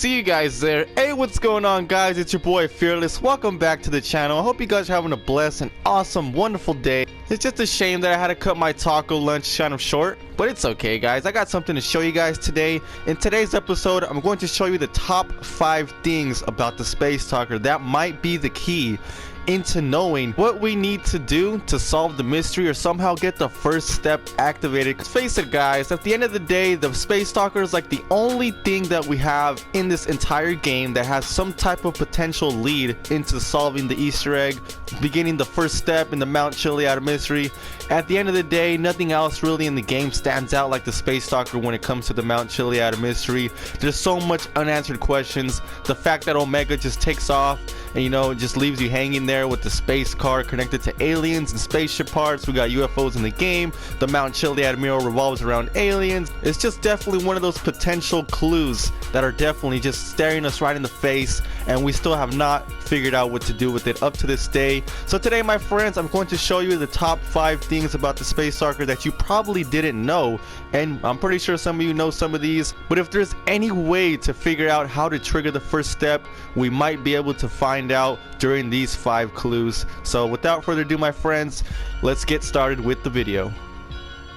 see you guys there. Hey, what's going on, guys? It's your boy Fearless. Welcome back to the channel. I hope you guys are having a blessed and awesome, wonderful day. It's just a shame that I had to cut my taco lunch kind of short, but it's okay, guys. I got something to show you guys today. In today's episode, I'm going to show you the top 5 things about the Space Talker that might be the key into knowing what we need to do to solve the mystery or somehow get the first step activated. Because face it, guys, at the end of the day, the Space Talker is like the only thing that we have in this entire game that has some type of potential lead into solving the Easter egg, beginning the first step in the Mount Chiliad mystery. At the end of the day, nothing else really in the game stands out like the Space Talker when it comes to the Mount Chiliad mystery. There's so much unanswered questions. The fact that Omega just takes off and, you know, just leaves you hanging there with the space car connected to aliens and spaceship parts. We got UFOs in the game. The Mount Chiliad mural revolves around aliens. It's just definitely one of those potential clues that are definitely just staring us right in the face, and we still have not figured out what to do with it up to this day. So today, my friends, I'm going to show you the top 5 things about the Space Talker that you probably didn't know, and I'm pretty sure some of you know some of these, but if there's any way to figure out how to trigger the first step, we might be able to find out during these 5 clues. So without further ado, my friends, let's get started with the video.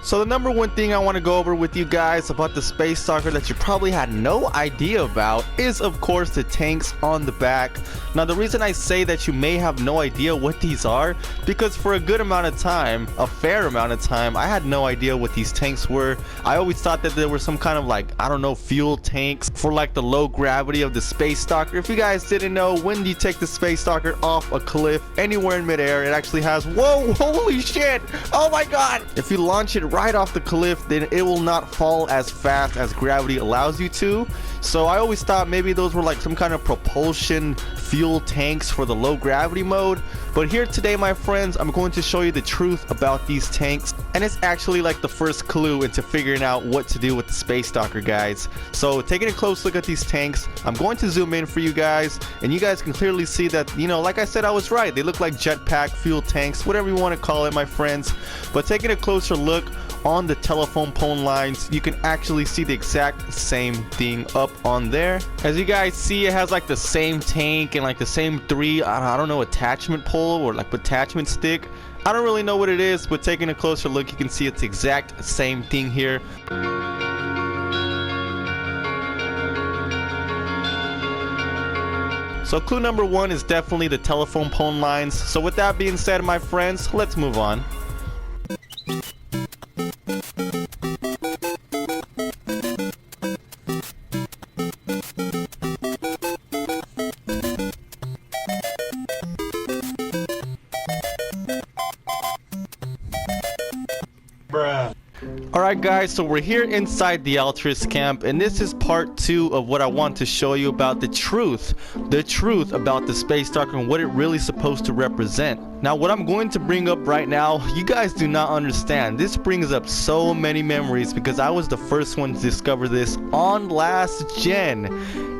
So the number one thing I want to go over with you guys about the Space Talker that you probably had no idea about is, of course, the tanks on the back. Now, the reason I say that you may have no idea what these are, because for a good amount of time, a fair amount of time, I had no idea what these tanks were. I always thought that there were some kind of, like, I don't know, fuel tanks for like the low gravity of the Space Talker. If you guys didn't know, when you take the Space Talker off a cliff anywhere in midair, it actually has, whoa, holy shit, oh my god, if you launch it right off the cliff, then it will not fall as fast as gravity allows you to. So I always thought maybe those were like some kind of propulsion fuel tanks for the low gravity mode. But here today, my friends, I'm going to show you the truth about these tanks, and it's actually like the first clue into figuring out what to do with the Space Talker, guys. So taking a close look at these tanks, I'm going to zoom in for you guys, and you guys can clearly see that, you know, like I said, I was right. They look like jetpack fuel tanks, whatever you want to call it, my friends. But taking a closer look on the telephone pole lines, you can actually see the exact same thing up on there. As you guys see, it has like the same tank and like the same 3, I don't know, attachment pole or like attachment stick. I don't really know what it is, but taking a closer look, you can see it's the exact same thing here. So clue number 1 is definitely the telephone pole lines. So with that being said, my friends, let's move on. Alright, guys, so we're here inside the Altruist camp, and this is part 2 of what I want to show you about the truth about the Space Talker and what it really supposed to represent. Now, what I'm going to bring up right now, you guys do not understand. This brings up so many memories because I was the first one to discover this on last gen,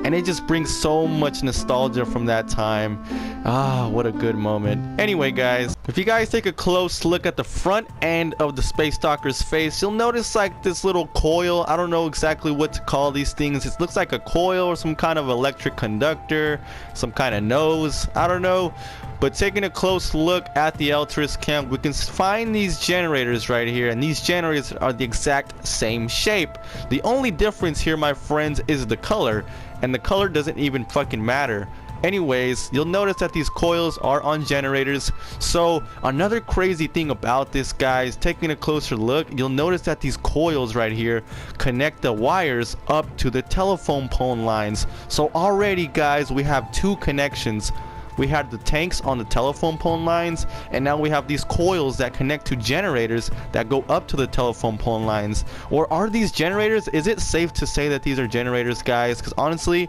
and it just brings so much nostalgia from that time. Ah, what a good moment. Anyway, guys, if you guys take a close look at the front end of the Space Talker's face, you'll notice like this little coil. I don't know exactly what to call these things. It looks like a coil or some kind of electric conductor, some kind of nose, I don't know. But taking a close look at the Altruist camp, we can find these generators right here, and these generators are the exact same shape. The only difference here, my friends, is the color, and the color doesn't even fucking matter. Anyways, you'll notice that these coils are on generators. So another crazy thing about this, guys, taking a closer look, you'll notice that these coils right here connect the wires up to the telephone pole lines. So already, guys, we have 2 connections. We had the tanks on the telephone pole lines, and now we have these coils that connect to generators that go up to the telephone pole lines. Or are these generators? Is it safe to say that these are generators, guys? Because honestly,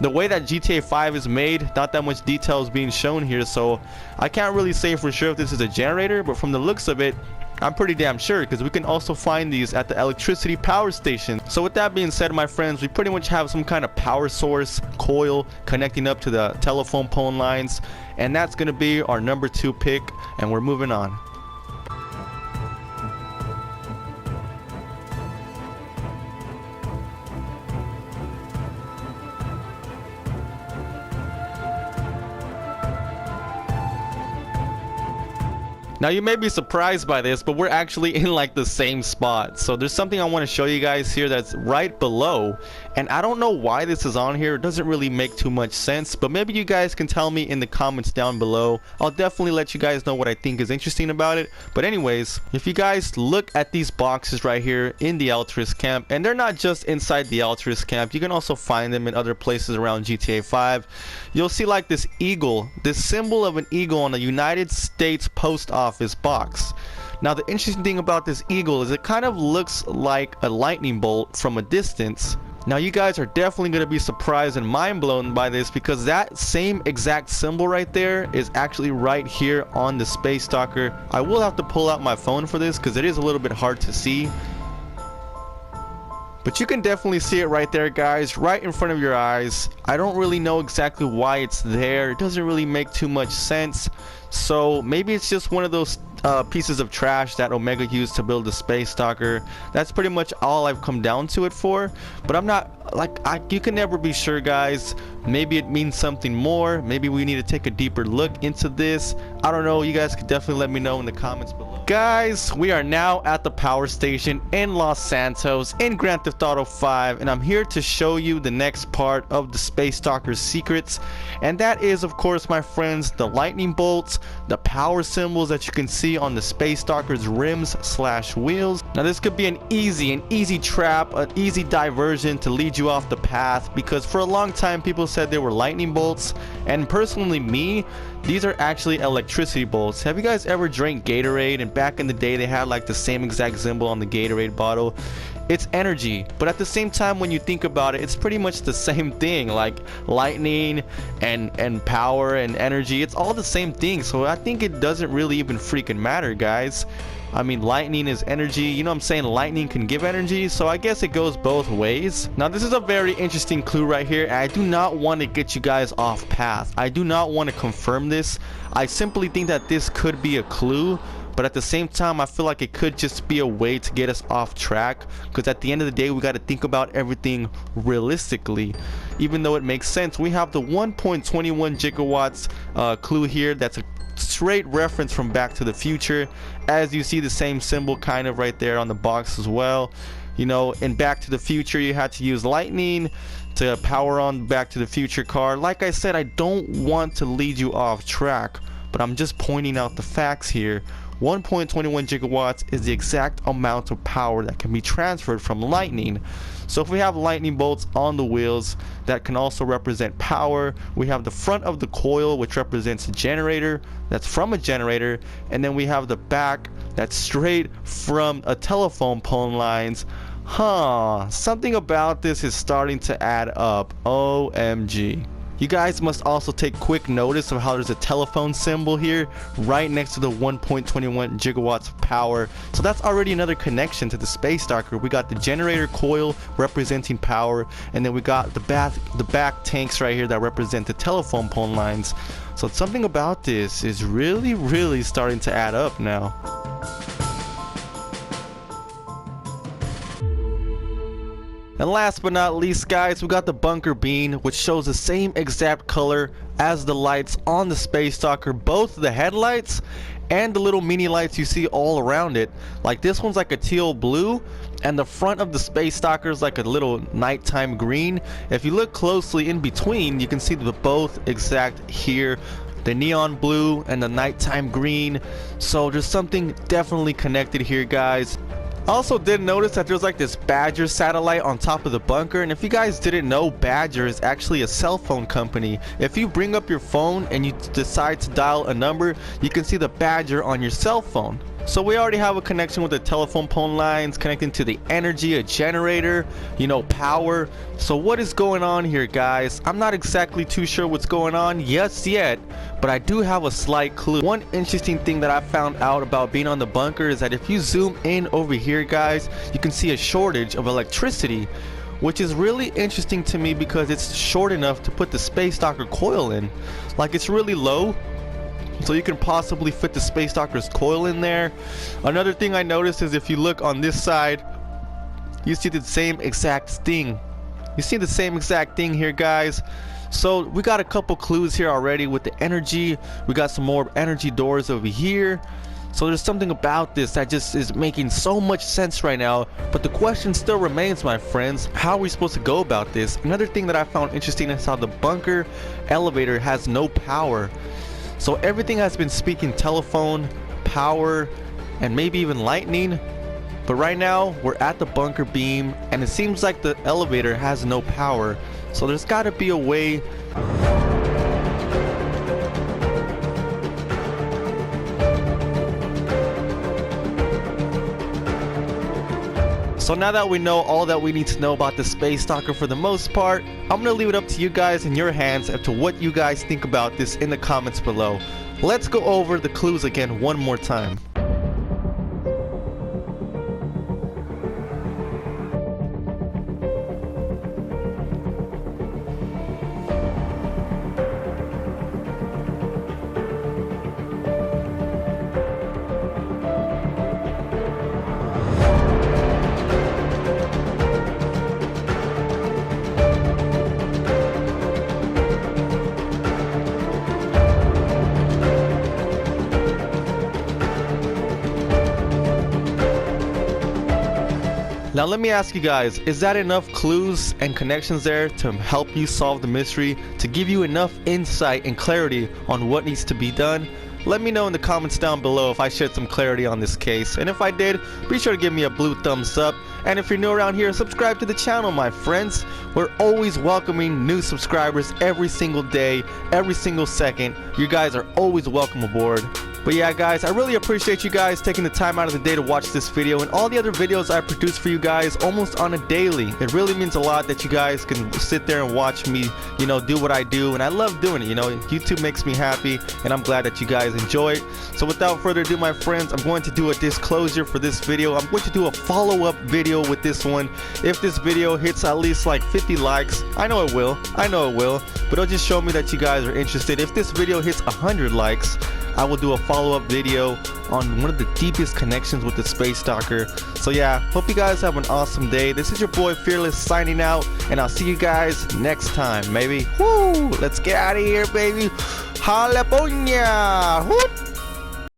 the way that GTA5 is made, not that much detail is being shown here, so I can't really say for sure if this is a generator, but from the looks of it, I'm pretty damn sure, because we can also find these at the electricity power station. So with that being said, my friends, we pretty much have some kind of power source coil connecting up to the telephone pole lines, and that's going to be our number 2 pick, and we're moving on. Now you may be surprised by this, but we're actually in like the same spot. So there's something I want to show you guys here that's right below, and I don't know why this is on here. It doesn't really make too much sense, but maybe you guys can tell me in the comments down below. I'll definitely let you guys know what I think is interesting about it. But anyways, if you guys look at these boxes right here in the Altruist camp, and they're not just inside the Altruist camp, you can also find them in other places around GTA 5. You'll see like this eagle, this symbol of an eagle on a United States post office box. Now the interesting thing about this eagle is it kind of looks like a lightning bolt from a distance. Now you guys are definitely going to be surprised and mind blown by this, because that same exact symbol right there is actually right here on the Space Stalker. I will have to pull out my phone for this because it is a little bit hard to see. But you can definitely see it right there, guys, right in front of your eyes. I don't really know exactly why it's there. It doesn't really make too much sense. So maybe it's just one of those pieces of trash that Omega used to build the Space Stalker. That's pretty much all I've come down to it for. But I'm not, like, you can never be sure, guys. Maybe it means something more. Maybe we need to take a deeper look into this. I don't know. You guys could definitely let me know in the comments below. Guys, we are now at the power station in Los Santos in Grand Theft Auto 5, and I'm here to show you the next part of the Space Stalker's secrets, and that is, of course, my friends, the lightning bolts, the power symbols that you can see on the Space Stalker's rims / wheels. Now this could be an easy trap, an easy diversion to lead you off the path, because for a long time people said they were lightning bolts, and personally me, these are actually electricity bolts. Have you guys ever drank Gatorade, and back in the day they had like the same exact symbol on the Gatorade bottle? It's energy, but at the same time, when you think about it, it's pretty much the same thing. Like lightning and power and energy, it's all the same thing. So I think it doesn't really even freaking matter, guys. I mean, lightning is energy, you know what I'm saying? Lightning can give energy, so I guess it goes both ways. Now this is a very interesting clue right here, and I do not want to get you guys off path. I do not want to confirm this. I simply think that this could be a clue, but at the same time I feel like it could just be a way to get us off track, because at the end of the day we got to think about everything realistically. Even though it makes sense, we have the 1.21 gigawatts clue here. That's a straight reference from Back to the Future, as you see the same symbol kind of right there on the box as well. You know, in Back to the Future you had to use lightning to power on Back to the Future car. Like I said, I don't want to lead you off track, but I'm just pointing out the facts here. 1.21 gigawatts is the exact amount of power that can be transferred from lightning. So if we have lightning bolts on the wheels, that can also represent power. We have the front of the coil, which represents a generator, that's from a generator, and then we have the back, that's straight from a telephone pole lines. Something about this is starting to add up. OMG. You guys must also take quick notice of how there's a telephone symbol here right next to the 1.21 gigawatts of power. So that's already another connection to the Space Stalker. We got the generator coil representing power, and then we got the back tanks right here that represent the telephone pole lines. So something about this is really starting to add up now. And last but not least, guys, we got the bunker bean, which shows the same exact color as the lights on the Space Stalker, both the headlights and the little mini lights you see all around it. Like this one's like a teal blue, and the front of the Space Stalker is like a little nighttime green. If you look closely in between, you can see the both exact here, the neon blue and the nighttime green. So there's something definitely connected here, guys. I also did notice that there's like this Badger satellite on top of the bunker, and if you guys didn't know, Badger is actually a cell phone company. If you bring up your phone and you decide to dial a number, you can see the Badger on your cell phone. So we already have a connection with the telephone pole lines, connecting to the energy, a generator, you know, power. So what is going on here, guys? I'm not exactly too sure what's going on just yet, but I do have a slight clue. One interesting thing that I found out about being on the bunker is that if you zoom in over here, guys, you can see a shortage of electricity, which is really interesting to me because it's short enough to put the Space Stalker coil in. Like, it's really low, so you can possibly fit the Space Stalker's coil in there. Another thing I noticed is if you look on this side, you see the same exact thing. You see the same exact thing here, guys. So we got a couple clues here already with the energy. We got some more energy doors over here. So there's something about this that just is making so much sense right now. But the question still remains, my friends, how are we supposed to go about this? Another thing that I found interesting is how the bunker elevator has no power. So everything has been speaking telephone, power, and maybe even lightning. But right now we're at the bunker beam and it seems like the elevator has no power. So there's got to be a way. So now that we know all that we need to know about the Space Stalker for the most part, I'm gonna leave it up to you guys in your hands as to what you guys think about this in the comments below. Let's go over the clues again one more time. Now let me ask you guys, is that enough clues and connections there to help you solve the mystery, to give you enough insight and clarity on what needs to be done? Let me know in the comments down below if I shed some clarity on this case, and if I did, be sure to give me a blue thumbs up, and if you're new around here, subscribe to the channel, my friends. We're always welcoming new subscribers every single day, every single second. You guys are always welcome aboard. But yeah guys, I really appreciate you guys taking the time out of the day to watch this video and all the other videos I produce for you guys almost on a daily. It really means a lot that you guys can sit there and watch me, you know, do what I do, and I love doing it. You know, YouTube makes me happy and I'm glad that you guys enjoy it. So without further ado, my friends, I'm going to do a disclosure for this video. I'm going to do a follow-up video with this one. If this video hits at least like 50 likes, I know it will, but it'll just show me that you guys are interested. If this video hits 100 likes, I will do a follow-up video on one of the deepest connections with the Space Stalker. So yeah, hope you guys have an awesome day. This is your boy Fearless signing out, and I'll see you guys next time, maybe. Woo! Let's get out of here, baby. Halaponya! Whoop!